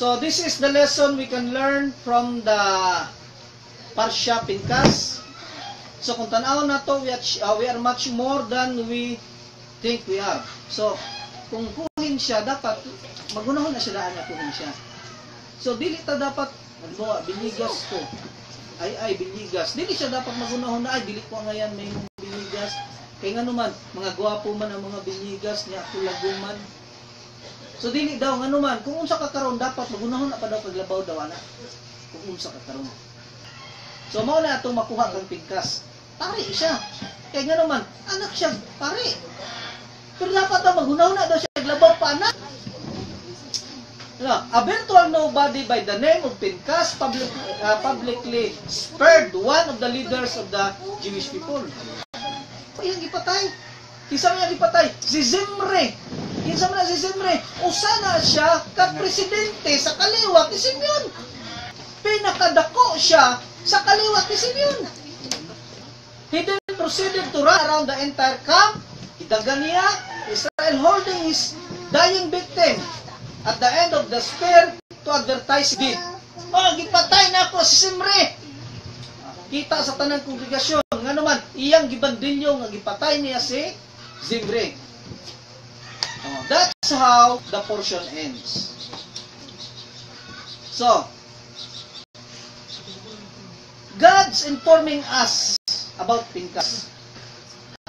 So this is the lesson we can learn from the Parsha Pinkas. So kung tanaw na to, we are much more than we think we are. So kung kuhin siya, dapat magunahon na siya daan na kuhin siya. So dili ta dapat magbuha, biligas ko. Ay, biligas. Dili siya dapat magunahon na, ay, dili ko ngayon may biligas. Kaya nga naman, mga gwapo man ang mga biligas, niya ako laguman. So dili daw, nga naman, kung unsa ka karon dapat magunahon na pa daw paglabaw daw, ana. Kung unsa ka karon. So mao na itong makuha kang pigkas. Pare siya. Kaya nga naman, anak siya, pare. Pero dapat daw magunahon na daw siya labaw pa, anak. A virtual nobody by the name of Pinkas publicly spurred one of the leaders of the Jewish people. Iyang ipatay. Kisa mo yung ipatay? Si Zimri. Kisa mo na si Zimri. Usa na siya ka-presidente sa kaliwat ni Simeon. Pinakadako siya sa kaliwat ni Simeon. He then proceeded to run around the entire camp. Idagan niya, Israel holding his dying victim at the end of the spear to advertise it. Gipatay na ako si Zimri. Kita sa tanang kongregasyon, nga naman, iyang gibandilyo nga gipatay niya si Zimri. That's how the portion ends. So, God's informing us about Pinkas.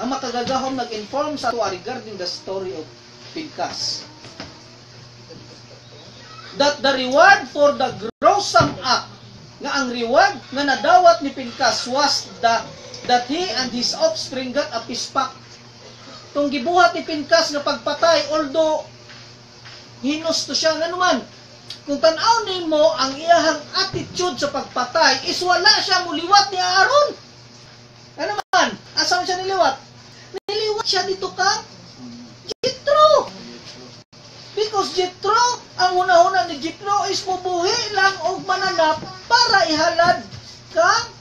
Ang makagagahom nag-inform sa tuwa regarding the story of Pinkas. That the reward for the gruesome act, nga ang reward nga nadawat ni Pinkas was that he and his offspring got a pispak. Itong gibuhat ni Pinkas na pagpatay, although hinusto siya, nga naman, kung tanaw nimo ang iyahang attitude sa pagpatay, is wala siya muliwat ni Aaron. Nga naman, asa siya niliwat? Niliwat siya dito ka Jethro. Because Jethro, ang una-una ni Jethro is mubuhi lang og mananap para ihalad kang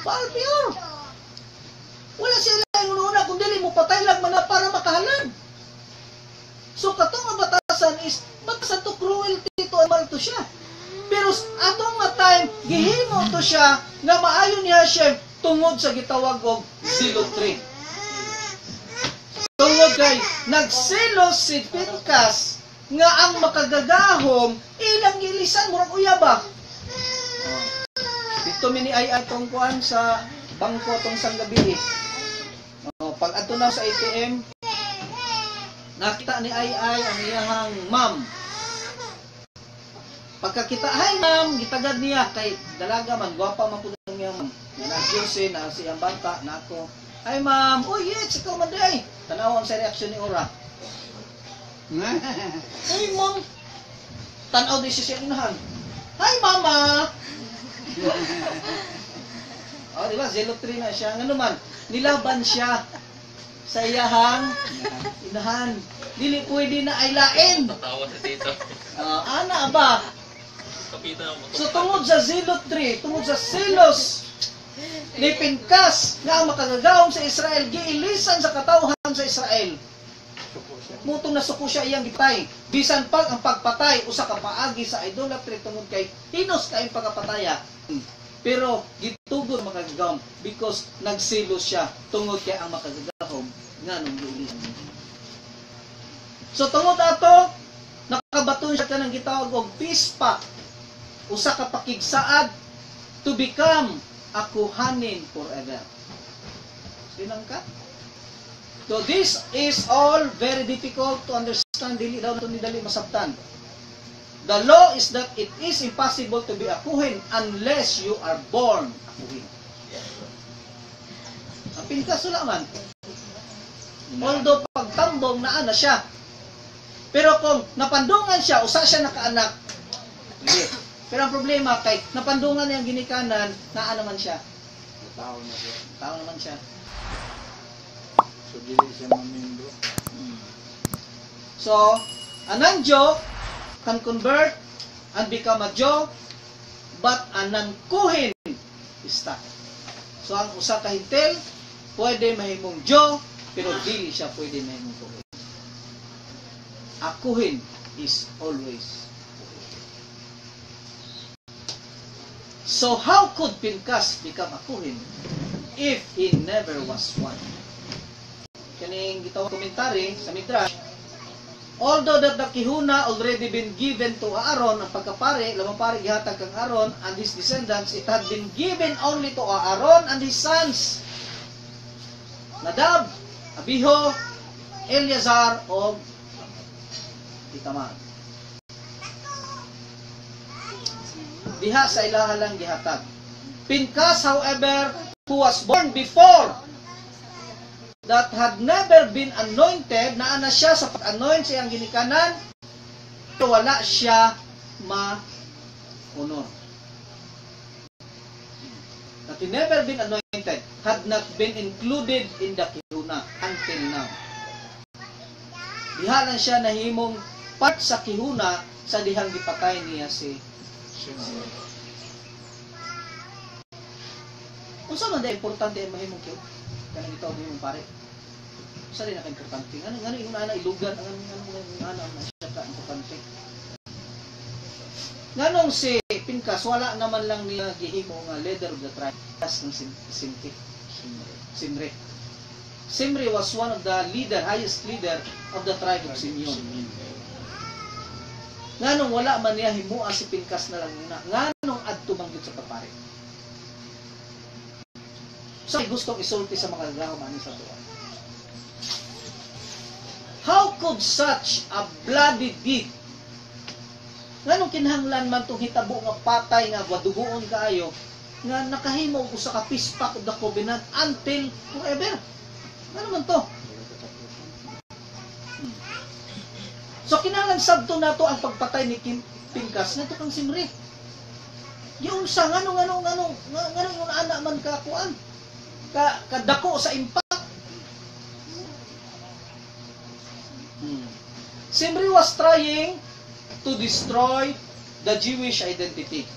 Baal-peor. Wala sila yung una-una, kung dili mo patay lang mananap para makahalad. So katong nga batasan is, batasan to cruelty to animal to siya. Pero atong nga time, gihimo to siya nga maayon ni Hashem tungod sa gitawag og silot tree. Tungod kay nagsilos si Pinkas nga ang makagagahom ilang gilisan murag uyaba. Dito mini ay atong kuan sa bangko tong sang gabi. Pag adto na sa ATM, nakita ni Ay ang iyang ma'am. Pagkakita, "Hi ma'am," gitagad niya kay dalaga man, gwapa man pud ang iyang ma'am. Na-juice na siyang bata na ako. "Hi ma'am." "Oh yes, ikaw man day." Tanaw ang sa reaksyon ni Ora. "Hi ma'am." Tanaw din siya inahan. "Hi mama." Diba? 03 na siya. Nga naman, nilaban siya sa iyahang inahan. Dili pwede na ay lain. Tatawa sa tito. Ana ba? So tungod sa 03, tungod sa silos ni Pinkas nga ang makagagawom sa Israel, giilisan sa katawhan sa Israel. Mutong nasuko siya iyang gitay. Bisan pag ang pagpatay usa ka paagi sa idolatry tungod kay hinos kay pagkapataya. Pero gitugod makagagawom because nagsilos siya tungod kay ang makagagawom nga nung giilisan. So tungod ato nakabaton siya kanang gitawag og peace pact. Usa ka pakigsaad to become a kohanin forever. Sinang ka? So this is all very difficult to understand. Dili daw ito ni dali masabtan. The law is that it is impossible to be a kohen unless you are born a kohen. Ang Pinkas wala man. Although pagtambong naa na siya. Pero kung napandungan siya, usa siya nakaanak. Hindi. Pero ang problema kay napandungan niyang ginikanan, naa naman siya. Tao na siya. Tao naman siya. So, dili siya mamindro. So, a non-Jew can convert and become a Jew, but a non-Kohen is stuck. So, ang usa ka hintel, pwede mahimong Jew, pero dili siya pwede mahimong Kohen. A Kohen is always Kohen. So how could Pinchas become a Kohen if he never was one? Kaning gitawag komentary sa Midrash, although that the kihuna already been given to Aaron, ang pagkapari, lamang pari gihatag kang Aaron and his descendants, it had been given only to Aaron and his sons, Nadab, Abiho, Eleazar, o Itamar. Diha sa ilaha lang gihatag. Pinchas, however, who was born before, that had never been anointed, na siya sa pag-anoint sa iyang ginikanan, wala siya ma-honor. That he never been anointed, had not been included in the kihuna until now. Diha lang siya nahimong part sa kihuna sa dihang gipatay niya si Shimei. Unsa man da importante ang mahimong kihuna? Kanang ito mahimong pare. Unsa rin naka-importante? Ngano yung ana ilugan ang ana na siya ka importante. Nganong si Pinchas wala naman lang niya gihimo nga leader of the tribe ng Simri. Simri was one of the highest leader of the tribe of Simeon. Nganong wala man niya himua si Pinchas na lang muna. Nganong adto banggit sa papari. So gustong isulti sa mga gagawin ani sa tuwa. How could such a bloody deed, nganong kinahanglan man itong hitabo nga patay nga wadugoon kaayo, nga nakahimo ko sa kapispak of the covenant until forever? Ano man to? So kinahanglan sabto nato ang pagpatay ni Pinchas nato kang Simri. Yung sa ngano yung ana man ka kuan, kadako sa impact. Simri was trying to destroy the Jewish identity.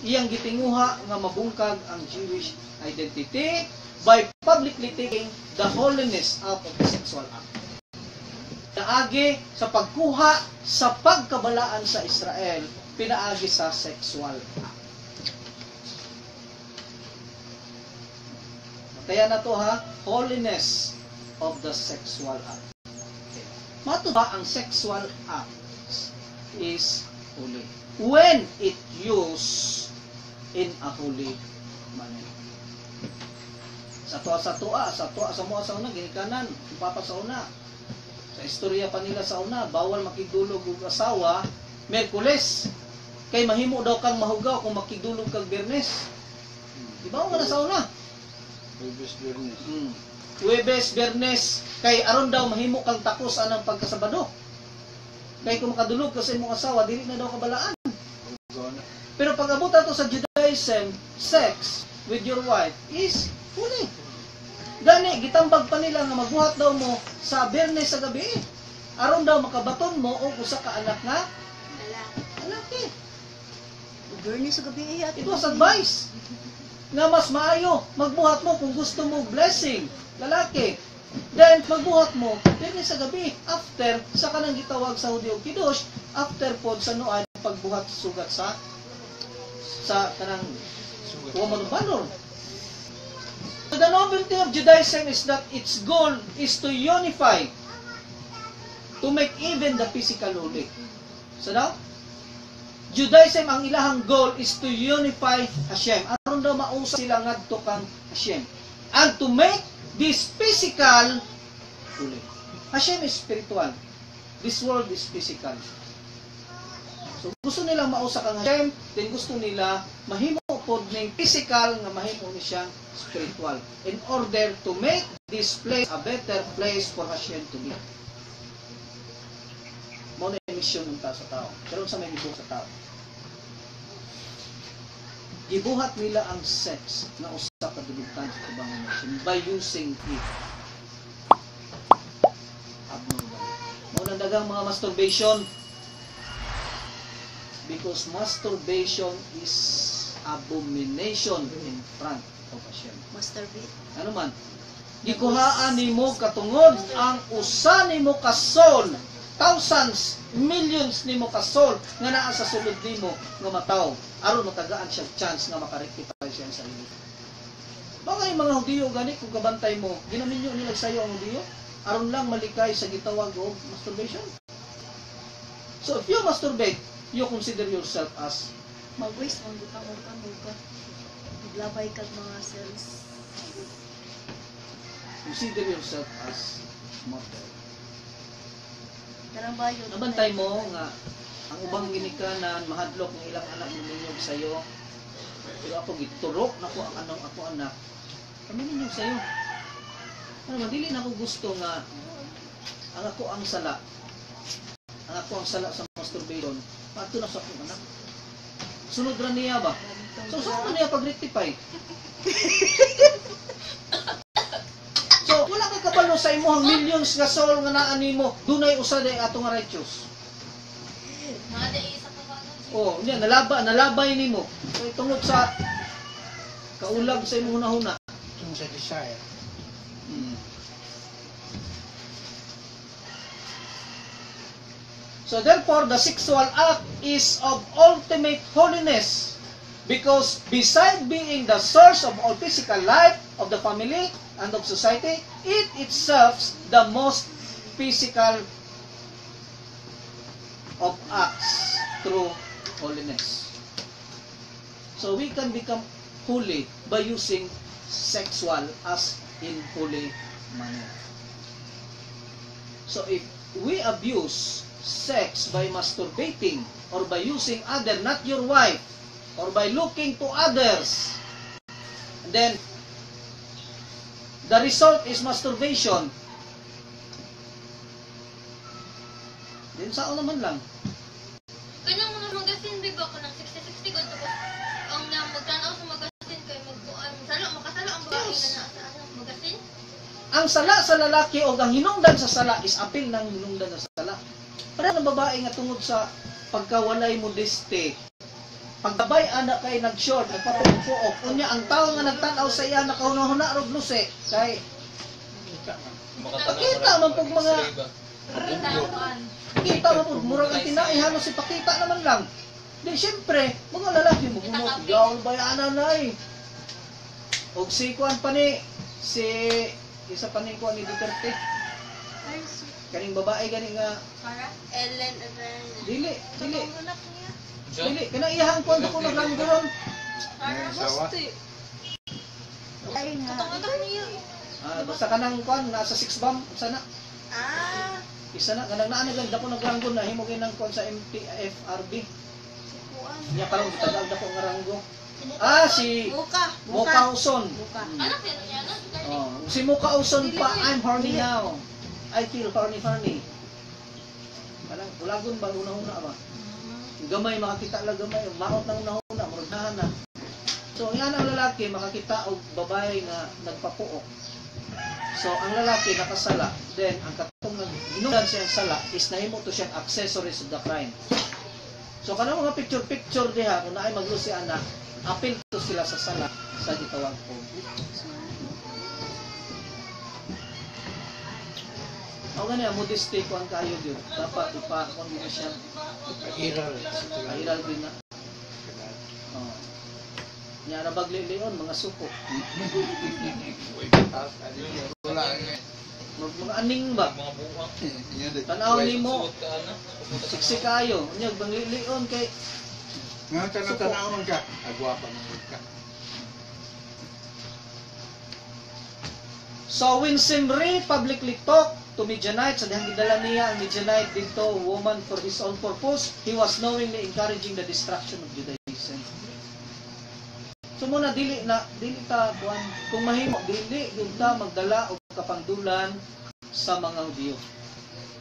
Iyang gitinguha nga mabungkag ang Jewish identity by publicly taking the holiness out of the sexual act. Naagi sa pagkuha sa pagkabalaan sa Israel, pinaagi sa sexual act. Matayan na to ha, holiness of the sexual act. Mato ba ang sexual act is holy when it used in a holy manner? Sa tuwa sa mga sa una ginikanan, papa sa una. Sa istorya pa nila sa una, bawal makigdulog og asawa Miyerkules. Kay mahimo daw kang mahugaw kung makigdulog kag Biyernes. Di ba nga na sa una? Huwebes, Biyernes, kay aron daw mahimo kang takos anang pagkasabado. Kay kung makadulog ka sa imong asawa, dili na daw kabalaan. Pero pag abot ato sa Judaism, sex with your wife is holy. Gani, gitambag pa nila nga magbuhat daw mo sa Biyernes sa gabi. Aron daw makabaton mo o usa ka anak nga lalaki. Biyernes sa gabi ay It was advice nga mas maayo magbuhat mo kung gusto mo blessing lalaki. Then magbuhat mo Biyernes sa gabi after sa kanang gitawag sa Hudiog Kiddush, after pod sa nuan pagbuhat sugat sa kanang woman of valor. So the novelty of Judaism is that its goal is to unify, to make even the physical holy. So now, Judaism ang ilahang goal is to unify Hashem. Aron daw mausa sila ngadto kang Hashem. And to make this physical holy. Hashem is spiritual. This world is physical. So gusto nilang mausa kang Hashem, then gusto nila mahimo pod ning physical nga mahimo ni siyang spiritual in order to make this place a better place for Hashem to be. Mao na mission ng sa tao. Pero sa may gibuhat sa tao. Gibuhat nila ang sex na usa ka dulutan sa kubangan nation by using it. Abnormal. Mao na dagang mga masturbation. Because masturbation is abomination in front of Hashem. Masturbate. Ano man? Gikuhaan nimo katungod ang usa nimo ka soul thousands, millions nimo ka soul nga naa sa sulod nimo nga mataw aron matagaan siya chance nga makarectify siya sa sarili. Bagay mga Hudiyo gani kung kabantay mo, ginaminyo nila sayo ang Hudiyo aron lang malikay sa gitawag og masturbation. So if you masturbate, you consider yourself as Mag-waste, mag-butang, maglabay kag mga cells. consider yourself as mortal. Karang bayo. Nabantay mo nga ang ubang ginikanan mahadlok ng ilang anak minyog sayo. Pero ako giturok nako ang anong ako anak. Kami minyog sayo. Ano man dili na ko gusto nga ang ako ang sala. Ang ako ang sala sa masturbation. Pato na sa akong anak. Sunod ra niya ba? So saan man niya pag-rectify? So wala kay kabalo sa imong millions nga soul nga naa nimo. Dunay usa day ato nga righteous. Mga dai sa kabagan. Oh, niya nalabay nimo. Kay tungod sa kaulag sa imong hunahuna. Yung sa desire. So therefore, the sexual act is of ultimate holiness because beside being the source of all physical life of the family and of society, it itself the most physical of acts through holiness. So we can become holy by using sexual as in holy manner. So if we abuse sex by masturbating or by using other, not your wife, or by looking to others, then the result is masturbation. Then sao naman lang. Kanang mga magasin ba ko ng 60-60 god tapos ang nang magtanaw sa magasin kay magbuan makasalo ang babae Yes. na nasa magasin. Ang sala sa lalaki o ang hinungdan sa sala is apil ng hinungdan sa sala. Para ng babae nga tungod sa pagkawalay modeste, pagkabay anak kay nag-short, nagpapuok, unya ang tao nga nagtanaw sa iya nakahuna-huna rog luse kay pakita man pug mga kita man pug murag ang tinai halos si pakita naman lang. Di syempre, mga lalaki mo gumot, yaw bayanan nay. Og si kuan pa ni si isa pa ni kuan ni Duterte. Kaning babae gani nga Para Ellen Aven. dili Anak niya. dili kana iyang kuan ko nagranggoron. Para Sawa. Ay nga. anak niya. Basta kanang kuan nasa 6 bomb sana. Ah. Isa na kanang naa ganda ko nagranggon na himo nang kuan sa MTFRB. Kuan. Nya karon gitagag dako nga ranggo. Si Muka. Muka Uson. Muka. Anak niya na. Oh, si Muka Uson pa, I'm horny now. I feel horny. Parang ulagon ba una-una ba? Gamay makakita lang gamay, maot na una-una, murugnahan na. So yan ang lalaki makakita og babae nga nagpapuok. So ang lalaki nakasala, then ang katong hinungdan siyang sala is nahimo to siyang accessories of the crime. So kanang mga picture diha kung naay maglusi anak, apil to sila sa sala sa gitawag ko. O gani ang modesty ko ang kayo yun. Dapat ipa-kon mo siya. Iral. Kairal din na. Oh. Nya ra baglilion mga suko. Wala. Mga aning ba? Mga buwang. Tanaw nimo Suot ka na. siksi kayo. Nya baglilion kay Nga tanaw man ka. Agwapa man ka. So when Simri publicly talked to Midianites, sa dihang gidala niya ang Midianite dito woman for his own purpose, he was knowingly encouraging the destruction of Judaism. So muna dili ta kuan kung mahimo dili gyud ta magdala og kapangdulan sa mga Hudiyo.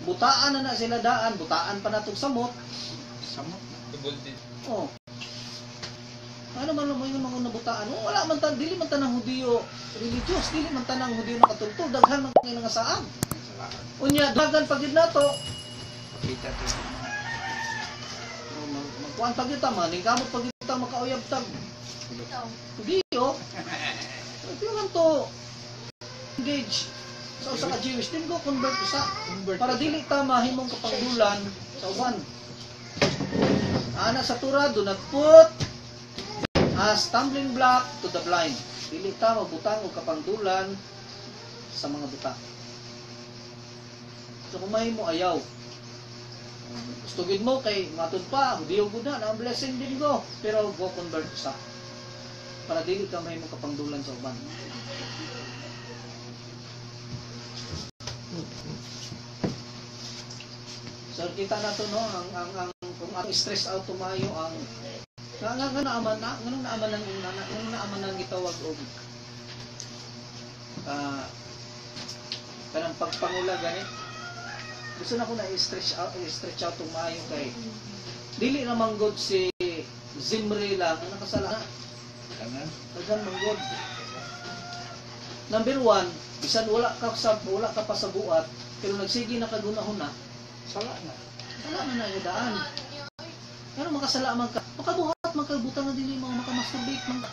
Butaan na sila daan, butaan pa natong samot. Samot. Tubol din. Oh. Ano man mo yung mga nabutaan? Wala man tan dili man tanang Hudiyo religious, dili man tanang Hudiyo nakatultol, daghan man kay nga saad. Salamat. Unya dagan pag yun nato, Pakita to. magkuhan pag yun tama, kamot pag yun tama makauyab tag. Hudiyo. Ito lang to engage sa usa ka Jewish din go convert usa Convert para usa. dili ta mahimong kapangdulan sa uban. Ana sa Torah, do not put a stumbling block to the blind. Dili ta magbutang og kapangdulan sa mga buta. So kung mahimo ayaw. Gusto gid mo kay matud pa, hudiyo gud na ang blessing din go, pero go convert sa para dili ka mahimo kapangdulan sa uban. So kita na to no ang kung ang stress out tumayo ang nga naaman na nganong naaman nang gitawag og kanang pagpangula gani. Gusto na ko na i-stretch out tumayo kay dili na manggod si Zimri lang ang nakasala na. Kanan. Dagan manggod. Number 1, bisan wala ka pa sa buat, pero nagsigi na kagunahon na, Sala na. wala na na daan. Pero makasala man ka, makabuhat man kagbutan na dili mo makamasturbate man ka.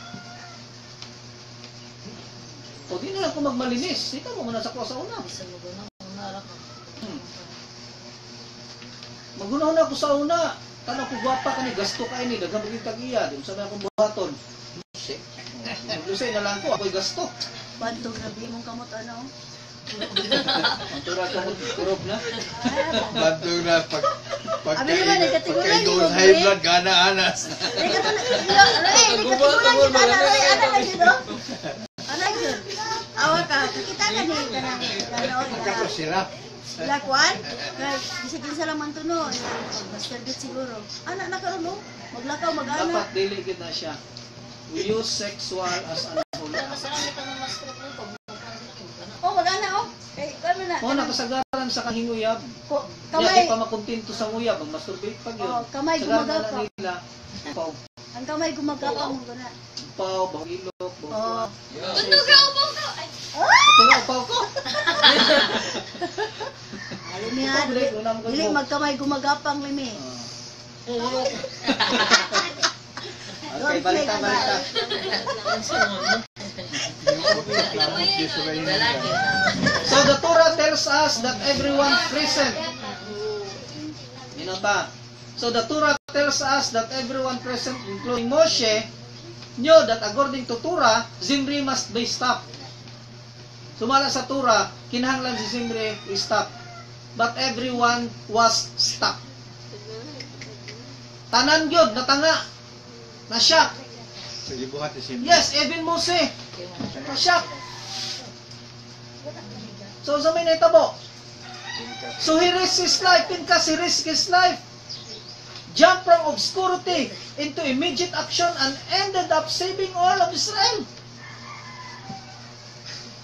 O di na lang kung magmalinis, ikaw mo muna sa kuha sa una. Magunahon ako sa una, tanong ko gwapa ka ni, gasto ka ini, daghang maging tag-iya, di mo sabi akong buhaton. Lusay na lang ko, ako'y gasto. Bantog na di mong kamot ano. Ang tura ka mo, kurog na. Bantog na pag Abi naman, nagkatigulay, pagkain di ko mo, sa high Bre. blood, gana-anas. Ay, kato na, Roy, nagkatigulan kita na, Roy, anak ka dito. Anak yun. Awa ka, kita ka ni, kanang, Kaso sila. Lakwan? Bisagin sa laman to no. Master bit siguro. Anak na karon no? Maglakaw, mag-anak. Dapat dili gid na siya. We use sexual as an hula. Oh, mag-anak oh. Kay, kano na? Mo nakasagaran sa kahinguyab. Kamay. Kamay pa makontento sa nguyab, ang masturbate pag yun. Oh, kamay Sagaran na gumagapa. nila. Paw, Ang kamay gumagapang mo na. bahilok, Oh. Tundog ka upo ka. Ay, Turo paw ko. Alimi ha. Public, unang ko Dili mo. magkamay gumagapang limi. Okay, balita. So the Torah tells us that everyone present. Minota. So the Torah tells us that everyone present, including Moshe, knew that according to Torah, Zimri must be stopped. Sumala sa Torah, kinahanglan si Zimri i-stop. But everyone was stopped. Tanan gyud natanga. Na-shock. Sige, buhat si Simba. Yes, even Mose. Na-shock. So sa may naitabo. So he risked his life. Pinkas he risked his life. Jumped from obscurity into immediate action and ended up saving all of Israel.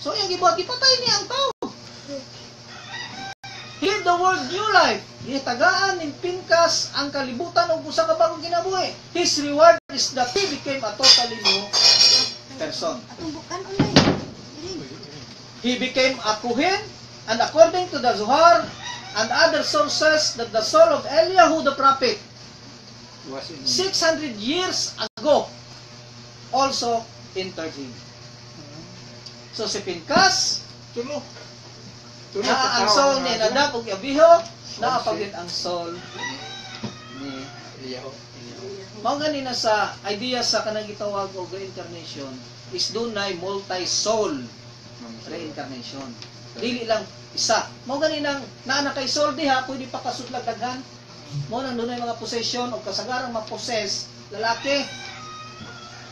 So yung gibuhat, ipatay niya ang tao. Give the world new life. Gitagaan ng Pinkas ang kalibutan ng usa ka bagong kinabuhi. His reward is that he became a totally new person. Atong bukan online. Dili. He became a Kohen, and according to the Zohar and other sources, that the soul of Eliyahu the prophet, Was in 600 years ago, also entered him. So si Pinkas, Tulo. ang soul ni Nadab ug Abihu, naapagit ang soul ni Iyaw. mao gani na sa idea sa kanang gitawag og reincarnation is dunay multi-soul reincarnation. Dili lang isa. Mao gani nang naa kay soul diha pwede pa kasudlag daghan. Mao nang dunay mga possession o kasagarang ma-possess lalaki.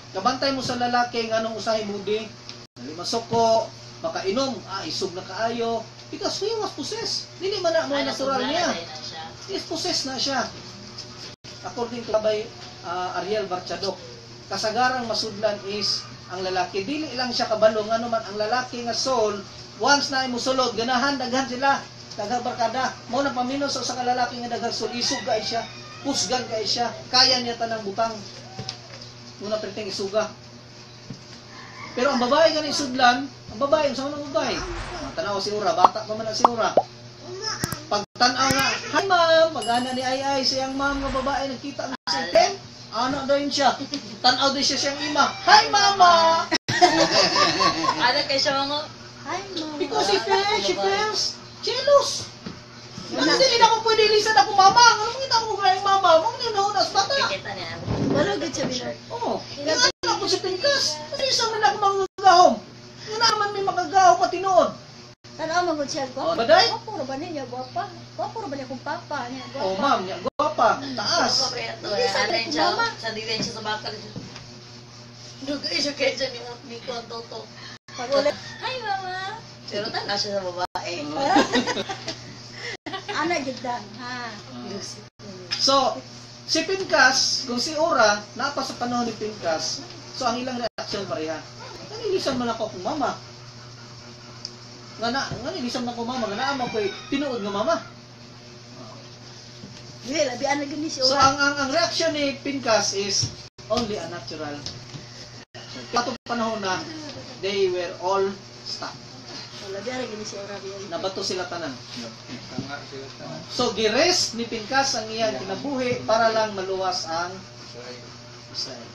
Kabantay mo sa lalaki nganong usahay mudi, dili masuko, makainom, isog na kaayo because he was possessed. Dili man na mo natural niya. He is possessed na siya. According to Rabbi Ariel Barchadok, kasagarang masudlan is ang lalaki. Dili lang siya kabalo nga naman ang lalaki nga soul, once na imusulod, ganahan, daghan sila, daghang barkada. Mao na paminos sa ka lalaki nga daghang soul, isog kay siya, pusgan kay siya, kaya niya tanang butang. Muna perting isuga. Pero ang babae ganing sudlan, ang babae, ang sama ng babae. Tanaw si Ura, bata pa man ang si Ura. Pag tanaw nga, hi ma'am, pag-ana ni Ay siyang ma'am nga babae, nagkita ang si Ten, ano daw yun siya. Tanaw din siya siyang ima, hi mama! Ada kay siya mga Ay, mama. Because she feels jealous. Ano hindi na ako pwede ilisan ako mama. Ano mo kita ako kaya mama? Mo ni na unas bata. Wala gud siya bilang. Oh, yung anak ko si Pinkas. Ilisan man ako magagahom. Nga naman may makagahom matinuod. Tanaw man gud siya ko. Oh, baday? Puro ba niya gwapa? Puro ba niya kung papa niya gwapa? Oh, ma'am, niya gwapa, taas. Hindi sa mama. Sa dilin siya sa bakal. Dugay siya kaya dyan ni Kondo to. Pag ulit, hi mama. Pero tanga siya sa babae. Ana gid dan, ha. So, si Pinkas, kung si Ora, napa sa panahon ni Pinkas, so ang ilang reaksyon pareha. Nanilisan man ako kung mama. Nanilisan man ako mama, nga naama ko'y tinuod nga mama. Dili labi ana gid ni si So, Ora. ang reaction ni Pinkas is only a natural. Patong panahon na, they were all stuck. Labi ana gid ni si Ora biya. Nabato sila tanan. Tanga sila tanan. So, gires ni Pinkas ang iyang kinabuhi para lang maluwas ang Israel.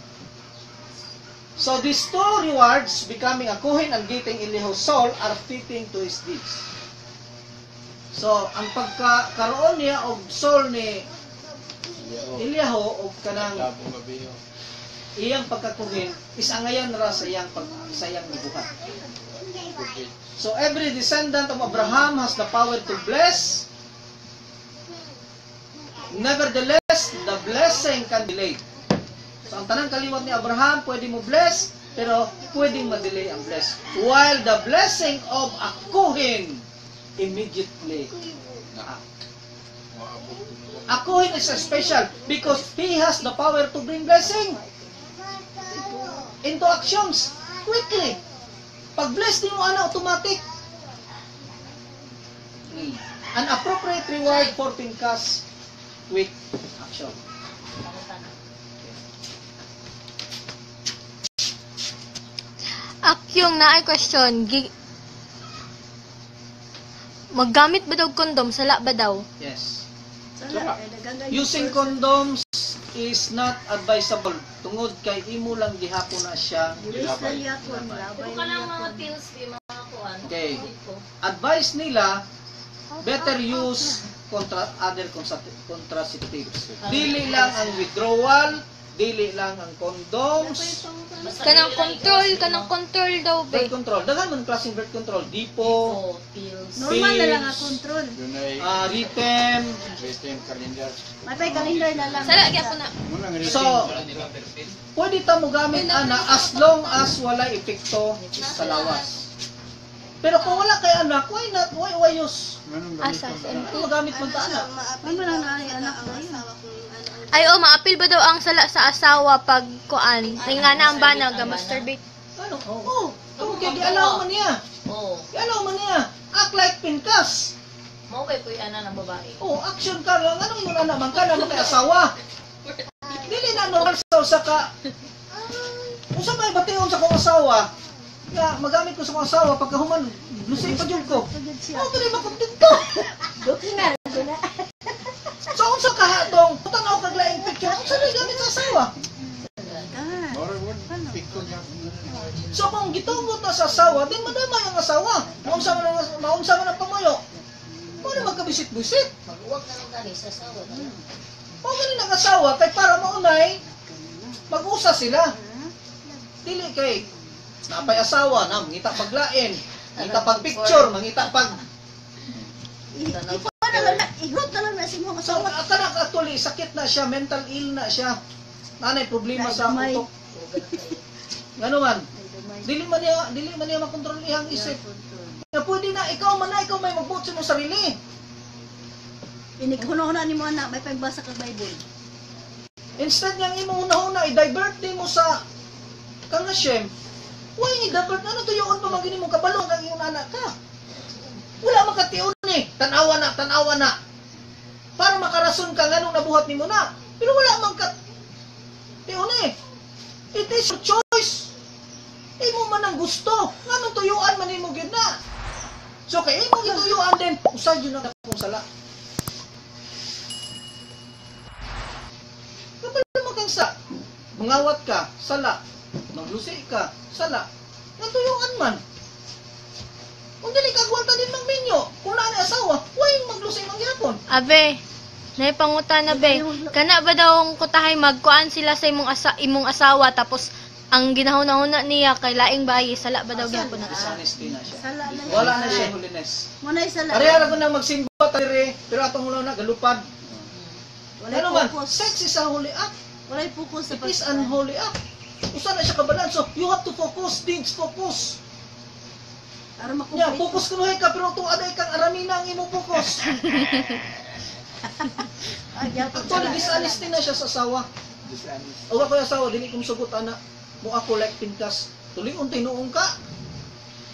So, these two rewards, becoming a Kohen and getting Elihu's soul, are fitting to his deeds. So, ang pagkakaroon niya og soul ni Elihu og kanang Labong gabi yun. iyang pagkakuhin is angayan ra sa iyang gibuhat. So, every descendant of Abraham has the power to bless. Nevertheless, the blessing can delay. So, ang tanang kaliwat ni Abraham, pwede mo bless, pero pwedeng ma-delay ang bless. While the blessing of a Kohen immediately. A Kohen is special because he has the power to bring blessing into actions quickly. Pag bless din mo, automatic. An appropriate reward for Pinkas, quick action. Akyong na ay question, maggamit ba daw kondom? Sala ba daw? Yes. Sala kay nagangay. Using condoms is not advisable. Tungod kay imo lang gihapon na siya. Iris na niya ko labay. Kung ka lang mga pills, di mga kuhan. Okay. Advice nila, better use other contraceptives. Dili lang ang withdrawal, dili lang ang condoms. Kanang control daw ba? Birth control. Daghan man klaseng birth control. Dipo, Oh, pills. Normal na lang ang control. Yun ay written. written calendar. Matay calendar na lang. Sala gyapon na. Munang written. So, pwede ta mo gamit ana as long as wala epekto sa lawas. Pero kung wala kay anak, why not? Why use? Manong Asa, gamit MP. Kung magamit mo ta anak. Ano lang na ay anak na yun. Ay, maapil ba daw ang sala sa asawa pag kuan? Ningana ang bana ga masturbate. Ano? Oo. Kung kaya di-allow man niya. Oo. Di-allow man niya. Act like Pinkas. Mao kay puy ana ng babae. Oh, action ka lang. Anong yun na naman ka naman kay asawa? Dili na normal sa usa ka. Usa may bation sa kong asawa. Nga, magamit ko sa kong asawa pagkahuman, lusay pa jud ko. Pagod siya. Oh, dili makontento. Duki na. Duna. So, unsa ka hatong, tanaw kag laing picture, unsa na gamit sa asawa? Ah. Mora word. Pikon niya. So, kung gitugot na sa asawa, din madamay ang asawa. Maunsa man ang pamayo. Muna magkabisit-bisit. Maghuwag na lang kani sa sawa. O ganin ang asawa, kay para maunay, mag-usa sila. Dili kay, napay asawa na, mangita paglain, mangita pag picture, mangita pag... Igot na lang na si mga So, asawa. kanak actually, sakit na siya, mental ill na siya. Nanay, problema sa May- utok. Gano man, dili man niya makontrol iyang isip. Na pwede na, ikaw may magbuot sa mong sarili. Inighuno-huno ni mo anak, may pagbasa ka Bible. Instead niyang imong una-una, i-divert din mo sa kang Hashem. Why i-divert? Ano tuyoon pa magini mong kabalong kang iyong anak ka? Wala makatiun eh. Tanawa na. Para makarason ka nga nung nabuhat ni mo na. Pero wala mang tiun eh. It is your choice. Imo man ang gusto. Nga nung tuyuan man mo gyud na. So kay imo gituyuan din, usay yun ang akong sala. Kapag mo kang sa, mangawat ka, sala. Maglusi ka, sala. Natuyuan man. Kung dili kagwalta din ng minyo, kung naa ni asawa, way maglusing ang gyapon. Abe, naipangutan na be. Kana ba daw ang kutahay magkuan sila sa imong asawa tapos ang ginahuna-huna niya kay laing bayi sala ba daw gyapon na isa? Dishonesty na siya. Sala na Wala na siya holiness. Munay sala. Pareha ra ko na magsimba tare, pero atong ulo na galupad. Walay Ano man, focus. sex is a holy act. Walay focus sa It is unholy act. Usa na siya kabalan, so you have to focus, deeds focus. Para makumpleto. Yeah, focus kunuhay ka, pero itong aday kang aramina ang imong focus. Actually, dishonesty na siya sa asawa. Dishonest. O ako yung asawa, dili kong sugot, anak. Mo ako like pinkas. Tulingon tinuong ka.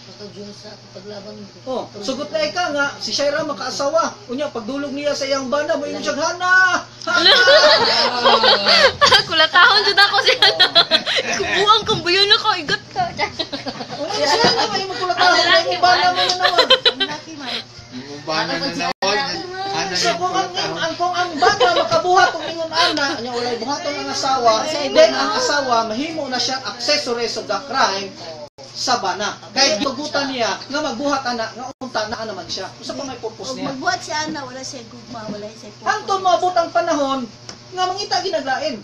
Pagka-Diyos sa paglaban mo. Oh, sugot na ika nga, si Shaira makaasawa. Unya, pagdulog niya sa iyang bana, mo inyong siyang hana! Kulatahon jud ako siya. Kubuang kambuyon ako igot ka. Unya, siya na may magkulatahan na yung bana mo na naman. Ang laki man. Bana na nawag. So kung ang bata makabuhat ng ingon ana, nya walay buhaton ang asawa, then ang asawa mahimo na siya accessories of the crime sa bana. Kay tugutan niya nga magbuhat ana nga unta na naman siya. Usa pa may purpose Kung niya. magbuhat si Ana, wala siya gugma, wala siya focus. Hangtod maabot ang panahon nga mangita ginaglain.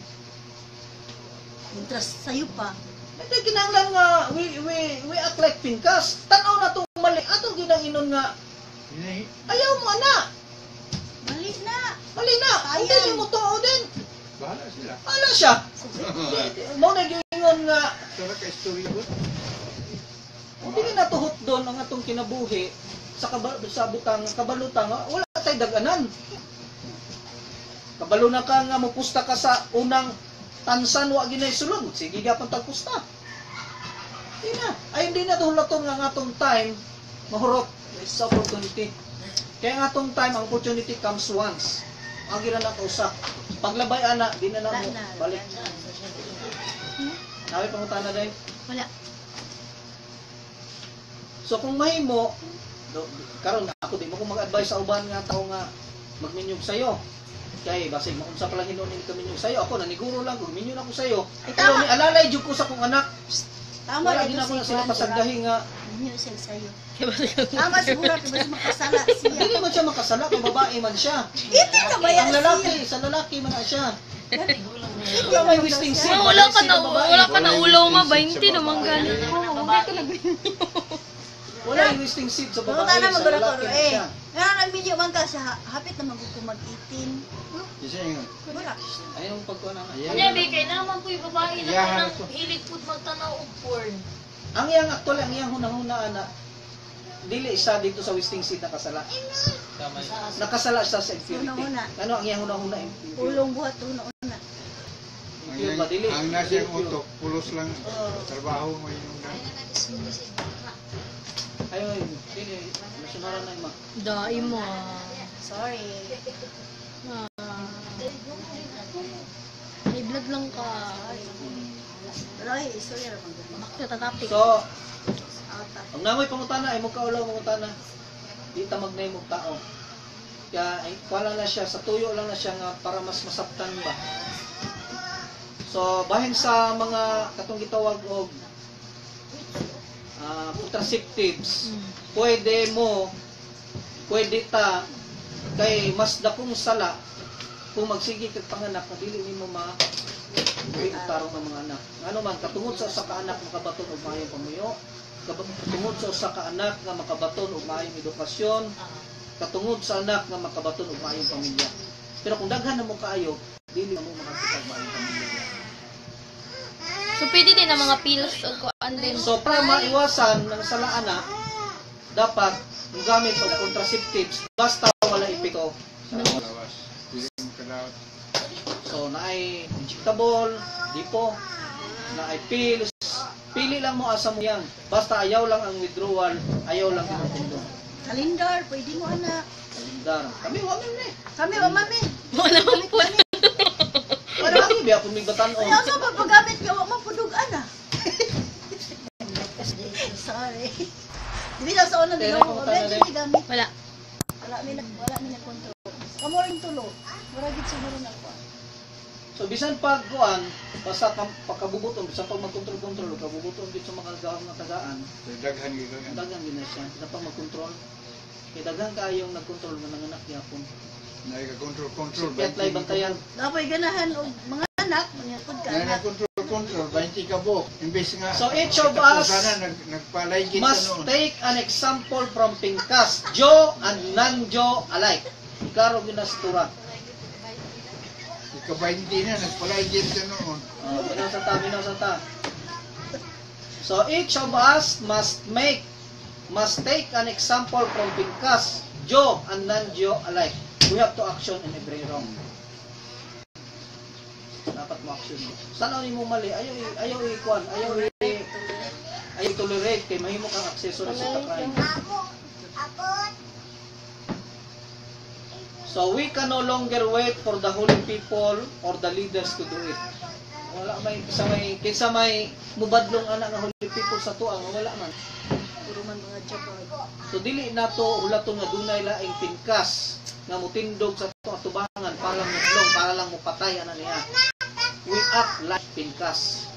Interest sa'yo pa. Ito kinahanglan nga we act like pinkas. Tanaw na tong mali. Atong ginanginon nga ayaw mo ana. Mali na. Mali na. Kung di mo tuo din. Bahala sila. Ala siya. Mo na gingon nga Sara ka storyboard. kung di natuhot doon ang atong kinabuhi sa butang kabalutang wala tay daganan. Kabalo na ka nga mupusta ka sa unang tansan wa ginay sulod. Sige gyapon tagpusta. Di na. Ay hindi na duhulaton nga nga atong time mahurot sa opportunity. Kaya nga atong time ang opportunity comes once. Ang gira na kausa. Paglabay ana, di na mo balik. Nawi pangutana day. Wala. So kung mahimo, karon ako di mo ko mag-advise sa uban nga tao nga magminyog sayo. Kay basig maunsa pala hinunin ka minyog sayo. Ako naniguro lang kung minyo na ko sayo. Pero ni alalay jud ko sa kong anak. Tama Wala rin gina ko na si sila Juan, pasagdahi nga Inyo siya sa'yo. Tama siguro, diba makasala siya. dili man siya makasala kay babae man siya. Hindi ka ba yan Ang lalaki, sa lalaki man na siya. Wala may wasting seed. Wala ka na Babae. wala ka na ulaw ma 20 naman gani. Wala yung wasting seed sa Pero babae, na sa magulong lalaki ko man eh. siya. Ngayon nag-video man ka siya, hapit na mag-18. Isa yun. Wala. Ayun pagkuha na. Kanya, may kay naman po yung babae na Yeah, kanang so- hilig po magtanaw og porn. Ang iyang actually, ang iyang hunahuna ana, dili isa dito sa wasting seed nakasala. Nakasala siya sa impurity. Hunahuna. Ano ang iyang hunahuna? Impurity. Ulong buhat, una-una. Impure ba? Dili. Ang nasa yung utok, pulos lang Oh. trabaho mo yung Ayun, dili. Nasunara na ima. Dai mo. Sorry. May vlog lang ka. Pero ay, sorry na pang Tatapik. So, Ata. ang namoy pangutana ay mukhaulaw pangutana. Di ta magnay mo tao. Kaya ay wala na siya sa tuyo lang na siya nga para mas masabtan ba. So bahin sa mga katong gitawag og contraceptives, pwede ta kay mas dakong sala kung magsige kag panganak na dili nimo ma tarong ng mga anak. Ano man katungod sa usa ka anak makabaton og maayong pamuyo, katungod sa usa ka anak nga makabaton og maayong edukasyon, katungod sa anak nga makabaton og maayong pamilya. Pero kung daghan na mo kaayo, dili mo makakita og maayong pamilya. So pwede din ang mga pills o kuan din. So para maiwasan ng sala anak, dapat gamit og contraceptives basta wala epekto sa lawas. Pili mo kadawat. so naay injectable, dipo, naay pills, pili lang mo asa mo yan. Basta ayaw lang ang withdrawal, ayaw lang ang kondom. Kalendar, pwede mo anak. Kalendar. Kami wala na eh. Kami, o mami. Wala man po. Wala lagi biya kung may batanon. Ayaw sa pagpagamit ka, wag mo pudugan ah. Sorry. Hindi na sa unang Kaya dilaw na mo. kung tanda Medyo na ni gamit. Wala. Wala mi na kontrol. Kamo rin tulo. Mura gid siguro na ko. So bisan pag kuan, basta pagkabubuton, bisan pag magkontrol-kontrol, kabubuton dito sa mga gawang nga tagaan, Daghan gito yan. dagang din na siya. Bisan pag magkontrol, kay dagang kayong nagkontrol nga nanganak yapon. Naiga-control. Kaya lay bantayan. Dapat ganahan og mga anak, mga pud ka anak. Naiga-control. 20 ka bo. Imbes nga. So each of us Sana nagpalaygit must ka noon. take an example from Pinkas, Joe and non-Joe alike. Klaro ginastura. Ika-20 na, nagpalaygit ka noon. Binaw sa ta. So each of us must take an example from Pinkas, Joe and non-Joe alike. We have to action in every wrong. Dapat mo action. Sana ni mo mali, ayaw i-kuan, ayaw tolerate kay mahimo kang accessory sa crime. So we can no longer wait for the holy people or the leaders to do it. Wala kinsa may mubadlong ana nga holy people sa tuang wala man. Puro man mga jabag. So dili nato hulaton nga dunay laing Pinkas nga mutindog sa atubangan para lang mutlong, para lang mupatay ana niya. We act like Pinkas.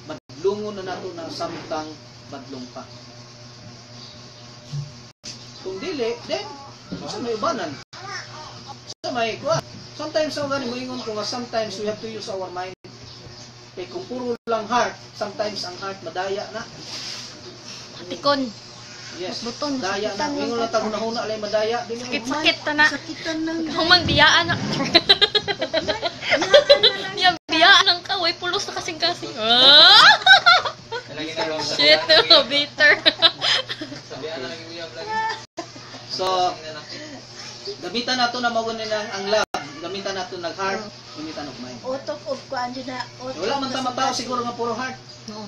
Badlungon na nato na samtang badlong pa. Kung dili, then sa may ubanan. Sa may kuha. Sometimes ang gani mo ingon ko nga sometimes we have to use our mind. Kaya kung puro lang heart, sometimes ang heart madaya na. Tikon. Yes, Buton, daya na. sakitan lang Ingon na ka. tago-huna alay madaya. Dili mo Sakit-sakit ta na. Sakitan ng Humang biyaan na. Yung biyaan ng kaway, pulos na kasing-kasing. Ah! Shit, bitter. So, gamitan nato na mawunin ang love. Gamitan nato nag-heart, gamitan og mind. utok og kuan dyan na. Wala man ta matao siguro nga puro heart. No.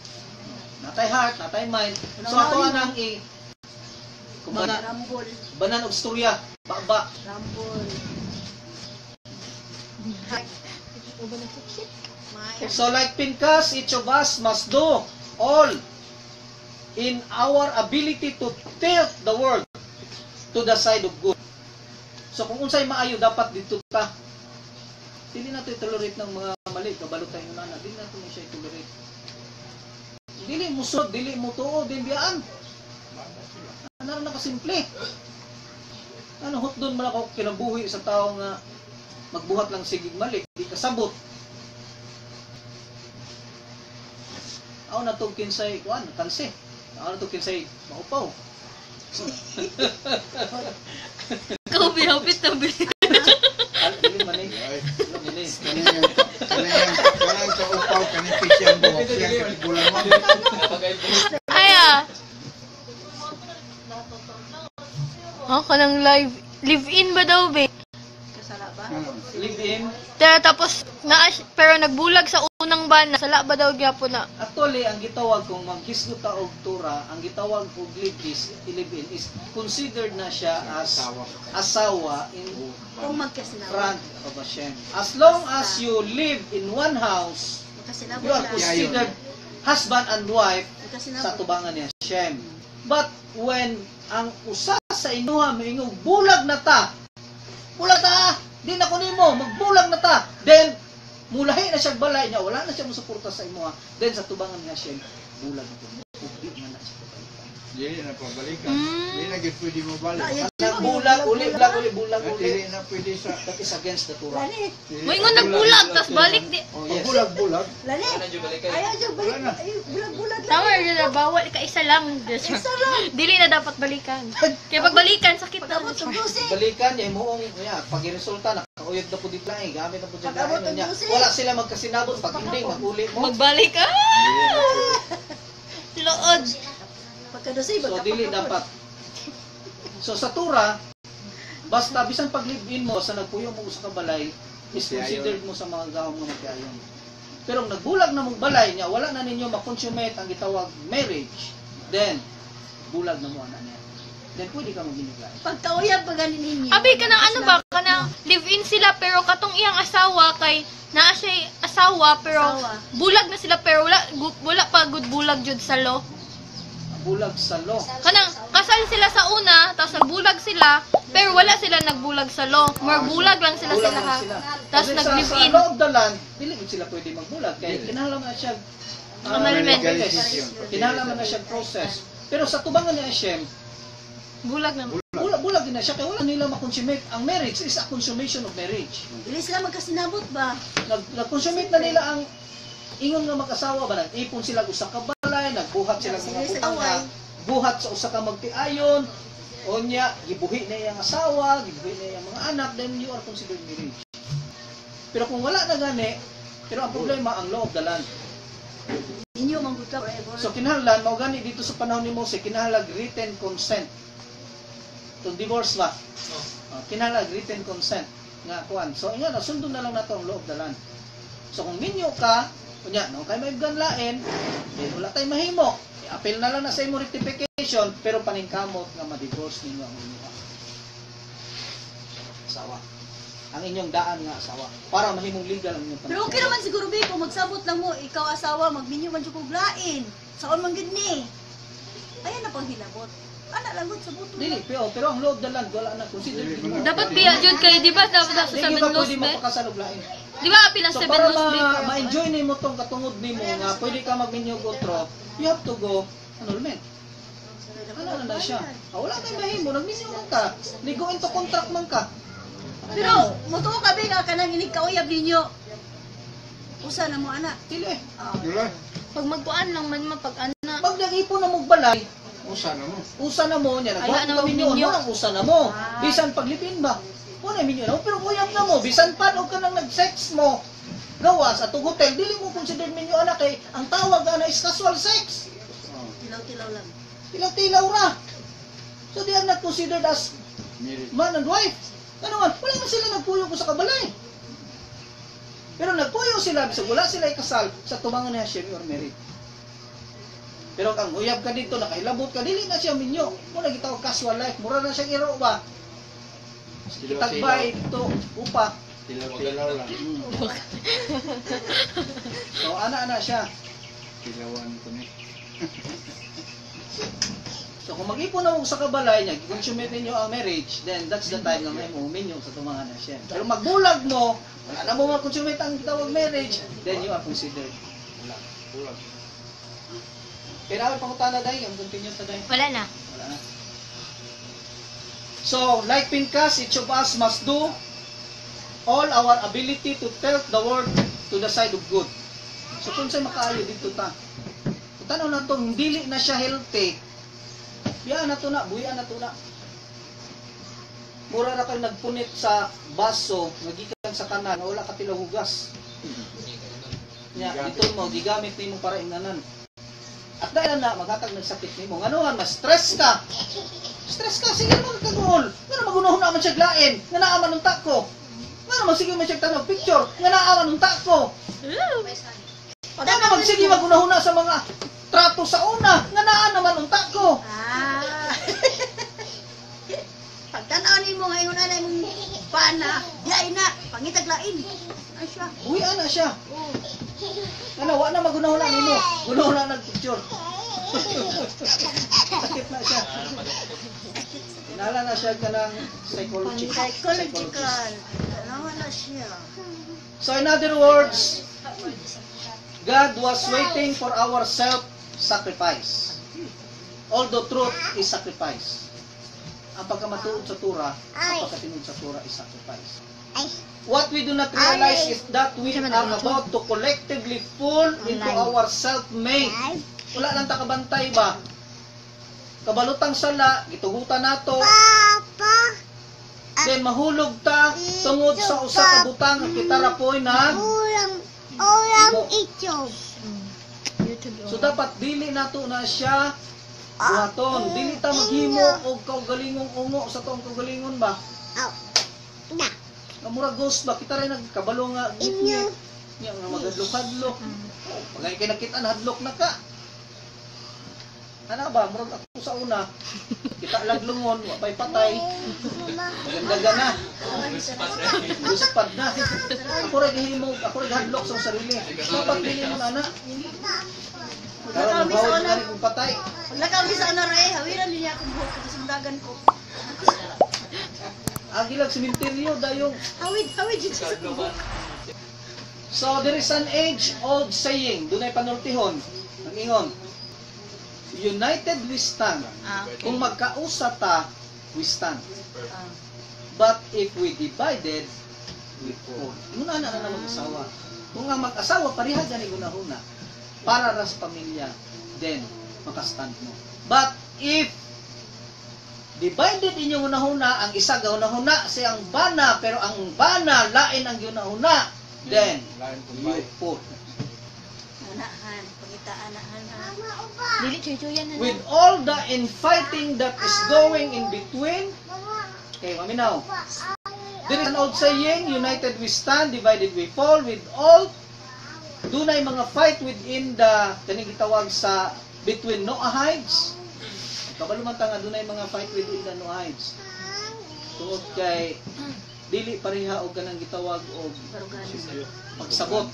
Natay heart, natay mind. So ato anang kumbaga Rambol. banan og storya, baba. Rambol. So like Pinkas, each of us must do all in our ability to tilt the world to the side of good. So kung unsay maayo dapat dito ta. Dili nato i-tolerate ng mga mali, kabalo tayo na. Dili nato mo siya i-tolerate. Dili mo sud, dili mo tuo, din biyaan. Ano na kasimple. Ano hotdon man ako kinabuhi sa tao nga magbuhat lang sigig mali, di kasabot. Ako na to kinsay kuan, kanse. Ako na to kinsay maupaw. Ikaw bihapit na bihapit. Dili man eh. Ay, Dili. kanang kaupaw, kanang pisyang buhok, siyang kanigulang mo. Aya. Kanang live-in ba daw, be? Kasala ba? Ano? Live in. Tapos, pero nagbulag sa unang ban, sala ba daw gyapon na? Actually, ang gitawag kung maghisgot ta og tura, ang gitawag og live in is considered na siya as asawa in Kung magkasinawa. front of Hashem. As long as you live in one house, Magkasinawa you are lang. considered husband and wife Magkasinawa. sa tubangan ni Hashem. But when ang usa sa inuha moingog bulag na ta, di na ko nimo, magbulag na ta, then mulahi na siya balay niya, wala na siya musuporta sa imuha, then sa tubangan ni Hashem, bulag na ko, ugdi na siya. Dili na pabalikan. Dili na gid pwede mo balik. Bulag, uli, bulag, At uli. dili na pwede sa That is against the Torah. Lani, Mo ingon nagbulag, tas balik di. Oh, yes. bulag-bulag. lani. Ayaw dyan balik. Ayaw, bulag-bulag lang. Tama rin na, bawal ka isa lang. Dili na dapat balikan. Kaya pag balikan, sakit na. Pag-abot ng dusi. Balikan niya moong pag resulta nakauyod na pud lang gamit na pud siya Pag-abot gayon ng niya. dusi. Wala sila magkasinabot pag hindi maguli mo. Magbalik ka. Lood. Pagkadusi, So dili dapat. So sa Torah, basta bisan pag live-in mo sa nagpuyo mo sa kabalay, is considered mo sa mga gahom nga magkayon. Pero kung nagbulag na mong balay niya, wala na ninyo makonsummate ang gitawag marriage, then bulag na mo ana niya. Then pwede ka magbinigay. Pagkauyab pa ganin ninyo. Abi ka ng ano ba? Kanang live-in sila pero katong iyang asawa kay naa siya asawa pero Asawa. bulag na sila pero wala pa good bulag jud sa law. nagbulag sa law. Kanang kasal sila sa una, tapos nagbulag sila, pero wala sila nagbulag sa law. More bulag lang sila Bulag sila lang ha. sila. Tapos Kasi nag-live sa in. law of the land, dili gid sila pwede magbulag kay kinahanglan na siya Annulment. kinahanglan na siya process. Pero sa tubangan ni Hashem, Bulag na. bulag din na siya kay wala nila makonsummate. Ang marriage is a consummation of marriage. Dili sila magkasinabot ba? Nag-consummate na nila ang ingon nga mag-asawa ba, nag-ipon sila usa ka balay, nagbuhat sila ng mga butang nga, buhat sa usa ka magtiayon, o niya, gibuhi na iyang asawa, gibuhi na iyang mga anak, then you are considered marriage. Pero kung wala na gani, pero ang problema, ang law of the land. Inyo mangguta forever. So kinahanglan, mao gani dito sa panahon ni Moses, kinahanglan written consent. To divorce ba? Kinahanglan written consent nga kuan. So ingon na sundon na lang nato ang law of the land. So kung minyo ka, kunya no kay may ganlain, then wala tay mahimo. I-appeal na lang na sa imo rectification pero paningkamot nga ma-divorce ninyo ang inyong asawa. Ang inyong daan nga asawa para mahimong legal ang inyong Pero okay naman siguro bi kung magsabot lang mo ikaw asawa magminyo man jud kog lain. Saon man gid ni? Ayan na pang hilabot. Ana lang gud sa buto. Dili, pero ang law of the land wala na consider. Dapat biya jud kay di ba dapat sa Dili 7 ba laws pwede be? mapakasalog lain. Di ba apil ang So 7 para laws be? ma-enjoy nimo tong katungod nimo nga pwede ka magminyo outro, you have to go annulment. Ano na siya? Wala kay mahimo, nagminyo man ka. Ligo into contract man ka. Pero motuo ka bi nga kanang inig kauyab ninyo. Usa na mo ana. Dili. Dula. Pag magkuan lang man mapag ana. Pag nag-ipon na mong balay, Usa na mo. usa na mo niya, Ayaw na nagwa minyo, magminyo. mo usa na mo. Bisan paglipin ba? Wala minyo na, pero kuyap na mo, bisan pa og ka nang nag-sex mo. Gawas at hotel, dili mo consider minyo anak kay ang tawag ana is casual sex. Tilaw-tilaw lang. Tilaw-tilaw ra. So they are not considered as Married. man and wife. Ano man, wala man sila nagpuyo ko sa kabalay. Pero nagpuyo sila, bisag wala sila ikasal sa tubangan ni Hashem or married. Pero kang uyab ka dito, nakahilabot ka, dili na siya minyo. Muna gitawag casual life, mura na siyang iro ba? Tagbay dito, upa. Tilaw-tilaw lang. So, ana-ana siya. Tilawan ko ni. So, kung mag-ipon na mo sa kabalay niya, consummate ninyo ang marriage, then that's the time na may minyo sa tumangan na siya. Pero magbulag mo, wala na mo mag-consummate ang tawag marriage, then you are considered. Wala. Ulag. Pero ako pangutana dahil, ang continue ta dahil. Wala na. Wala na. So, like Pinkas, each of us must do all our ability to tilt the world to the side of good. So, kung sa'yo makaayo dito ta. Kung tanaw na itong dili na siya healthy, biyaan na to na, buyan na to na. Mura na kayo nagpunit sa baso, nagikan sa kanan, wala ka tilaw hugas. Dito mo, gigamit ni mo para ingnanan. At dahil na, maghatag ng sakit ni mo. Nganuhan, ma-stress ka. Stress ka, sige naman kagul. Nga naman gunahon naman siya glain. Nga naaman ng tako. Nga naman sige man siya tanong picture. Nga naaman ng tako. Nga naman sige magunahon na sa mga trato sa una. Nga naan naman ng tako. Pagtanaw nimo ngayon na mong pana, diay na pangitaglain. Ay siya. Uwian na siya. Nga na, wa na magunahon na nimo. Gunahon na nag-picture. Sakit na siya. Inala na siya ka ng Psychological. Tanawa na siya. So in other words, God was waiting for our self-sacrifice. Although truth is sacrifice. Ang pagkamatuod sa Torah, ang pagkatinud sa Torah is sacrifice. What we do not realize is that we are about to collectively fall into our self-made. Wala lang takabantay ba? Kabalutang sala, gitugutan nato. Then mahulog ta tungod sa usa ka butang nga kita rapoy na so dapat dili nato na siya buhaton. Dili ta maghimo og kaugalingong ungo sa tuong kaugalingon ba? Mura ghost ba kita rin nagkabalo nga gitnya nga magadlok-hadlok. Pagay kay nakita na hadlok na ka. Ana ba murag ako sa una kita laglungon wa pay patay. Maganda na. Luspad na. Ako rin himo, ako rin hadlok sa sarili. Dapat dili mo ana. Maglakaw mi sa Bawal una. na rin kung patay. Maglakaw mi sa una ray, hawiran din niya akong buhok kasi sundagan ko. Agilag simenteryo dayong. Hawid dito sa buhok. So there is an age-old saying, dunay panultihon, ang ingon. United we stand. Kung magkausa ta, we stand. But if we divided, we fall. Muna na mag-asawa. Kung nga mag-asawa, pareha dyan iguna-huna. Para ras pamilya, then makastand mo. But if divided inyong una-huna, ang isa gauna-huna siyang bana, pero ang bana lain ang guna-huna, then Lain kung you bay. fall. Unahan, pangitaan anahan ha. Dili chuchuyan na. With all the infighting that is going in between, okay, maminaw. There is an old saying, united we stand, divided we fall. With all, dunay mga fight within the, kaning gitawag sa, between Noahides. Kabalumanta nga, dunay mga fight within the Noahides. Tungod kay, dili pareha o kanang gitawag o pagsabot.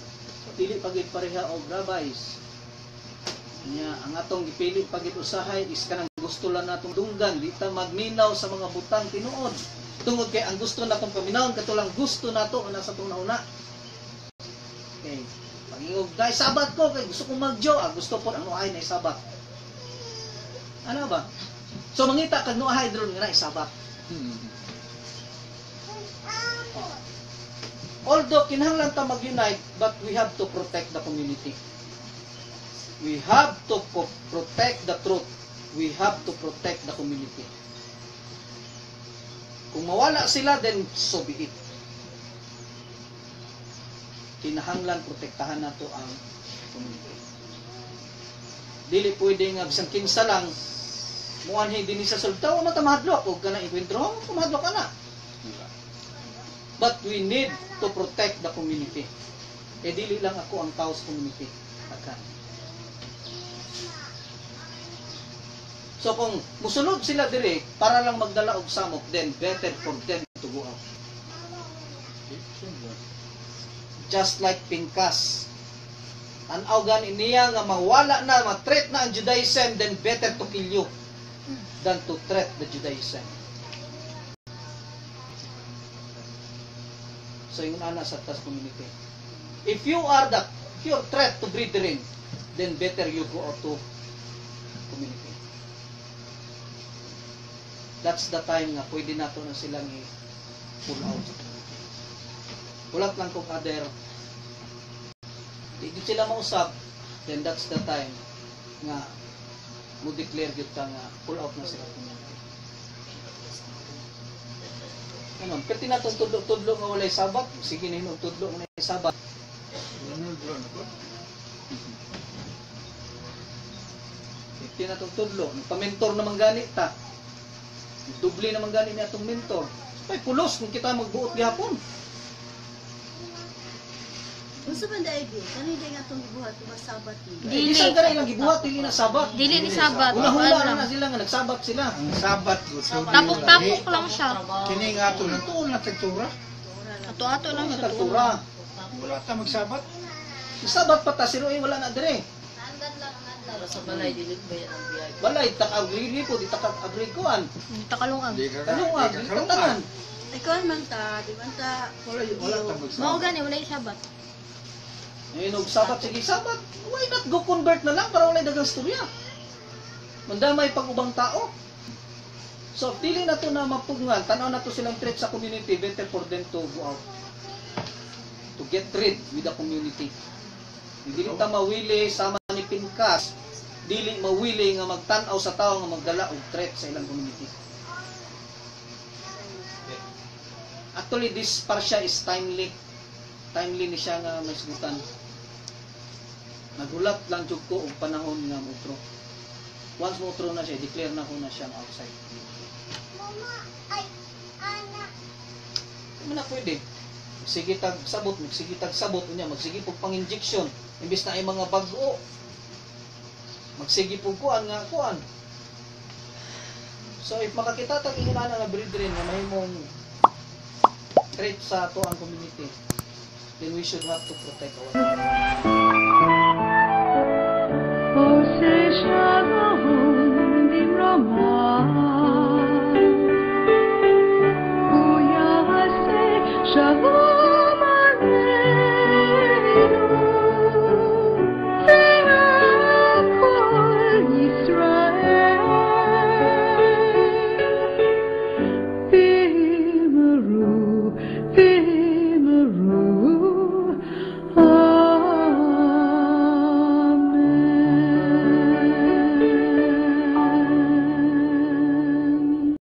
Dili pagit pareha o rabbis. Nya ang atong gipili pagit usahay is kanang gusto lang natong dunggan, di ta magminaw sa mga butang tinuod. Tungod kay ang gusto natong paminawon katulang gusto nato ang nasa tong nauna. Okay. Pangingog dai sabat ko kay gusto ko magjo, gusto po ang nuhay na sabat. Ano ba? So mangita kag nuhay dron nga na sabat. Although kinahanglan ta mag-unite, but we have to protect the community. We have to protect the truth. We have to protect the community. Kung mawala sila, then so be it. Kinahanglan protektahan nato ang community. Dili pwede nga bisang kinsa lang muanhi dinhi sa sulta wa mata mahadlok og kana enkwentro, mahadlok kana. But we need to protect the community. Eh dili lang ako ang tao sa community. Akan. So kung musunod sila dire para lang magdala og samok, then better for them to go out. Just like Pinkas. Ang awgan niya nga mawala na, ma-threat na ang Judaism, then better to kill you than to threat the Judaism. So yung ana sa tas community. If you are threat to brethren, then better you go out to community. That's the time nga pwede nato na silang i-pull out. Ulat lang kung other hindi sila mausap, then that's the time nga mo declare gyud ka nga pull out na sila community. Ano, perti na itong tudlo nga walay sabat, sige na yun, tudlo nga walay sabat. Perti na itong tudlo, nagpa-mentor naman ganit ta. Dubli naman ganit niya itong mentor. Ay, pulos kung kita magbuot gihapon. Unsa man dai di? Kani day nga tong gibuhat nga sabat ni. Dili. Isang ganay lang gibuhat, dili na sabat. Dili ni sabat. Una-hula na sila nga, nagsabat sila. Ang sabat ko. Tapok-tapok lang siya. Kini nga ito na tuon na tagtura. Ato-ato lang siya. Nagtagtura. Wala ta magsabat. Sabat pa ta, siroy wala na dire. Para sa balay, dilit ba yan ang biyay? Balay, tak-agri po, di tak-agri kuan. Takalungan. Di ka Talungan, di ka di kalungan. tangan. Ikaw man ta, di man ta. Wala ta Mao magsabat. gani wala yung sabat. Ngayon, og sabat, sige sabat. Why not go convert na lang para walay dagang storya? Mandamay pag-ubang tao. So, pili na to na mapugngan, tanaw na to silang threat sa community, better for them to go out. To get rid with the community. Dili ta mawili sama ni Pinkas, dili mawili nga magtan-aw sa tao nga magdala og threat sa ilang community. Actually, this parsha is timely. Timely ni siya nga masgutan. Nagulat lang jud ko og panahon nga mutro. Once mutro na siya, declare na ko na siyang outside. Hindi na pwede. Magsige tag sabot unya, magsige pog pang-injection. Imbis na ay mga bago. Magsige pog kuan nga kuan. So if makakita tag inana nga brethren nga mahimong threat sa ato ang community, then we should have to protect our